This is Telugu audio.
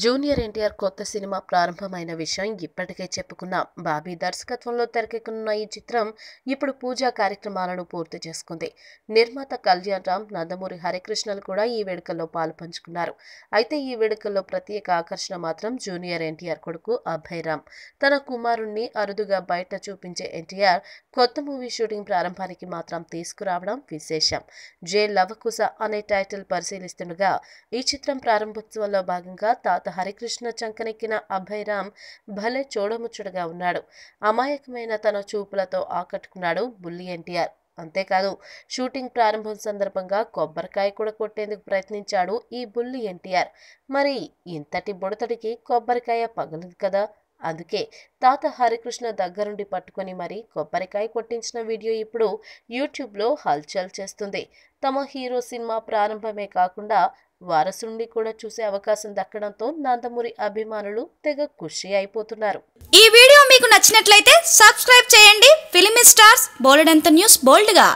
జూనియర్ ఎన్టీఆర్ కొత్త సినిమా ప్రారంభమైన విషయం ఇప్పటికే చెప్పుకున్నాం. బాబీ దర్శకత్వంలో తెరకెక్కనున్న ఈ చిత్రం ఇప్పుడు పూజా కార్యక్రమాలను పూర్తి చేసుకుంది. నిర్మాత కళ్యాణ్ రామ్, నందమూరి హరికృష్ణలు కూడా ఈ వేడుకల్లో పాలుపంచుకున్నారు. అయితే ఈ వేడుకల్లో ప్రత్యేక ఆకర్షణ మాత్రం జూనియర్ ఎన్టీఆర్ కొడుకు అభయ్ రామ్. తన కుమారుణ్ణి అరుదుగా బయట చూపించే ఎన్టీఆర్ కొత్త మూవీ షూటింగ్ ప్రారంభానికి మాత్రం తీసుకురావడం విశేషం. జే లవకుశ అనే టైటిల్ పరిశీలిస్తుండగా ఈ చిత్రం ప్రారంభోత్సవంలో భాగంగా తాత హరికృష్ణ చంకనెక్కిన అభయ్ రామ్ భలే చూడముచ్చటగా ఉన్నాడు. అమాయకమైన తన చూపులతో ఆకట్టుకున్నాడు బుల్లి ఎన్టీఆర్. అంతేకాదు, షూటింగ్ ప్రారంభం సందర్భంగా కొబ్బరికాయ కూడా కొట్టేందుకు ప్రయత్నించాడు ఈ బుల్లి ఎన్టీఆర్. మరి ఇంతటి బుడతడికి కొబ్బరికాయ పగలదు కదా. అందుకే తాత హరికృష్ణ దగ్గరుండి పట్టుకొని మరీ కొబ్బరికాయ కొట్టించిన వీడియో ఇప్పుడు యూట్యూబ్లో హల్చల్ చేస్తుంది. తమ హీరో సినిమా ప్రారంభమే కాకుండా వారసుడిని కూడా చూసే అవకాశం దక్కడంతో నందమూరి అభిమానులు తెగ ఖుషి అయిపోతున్నారు. ఈ వీడియో మీకు నచ్చినట్లయితే సబ్స్క్రైబ్ చేయండి. ఫిల్మీ స్టార్స్ బోలెడంత న్యూస్ బోల్డ్గా.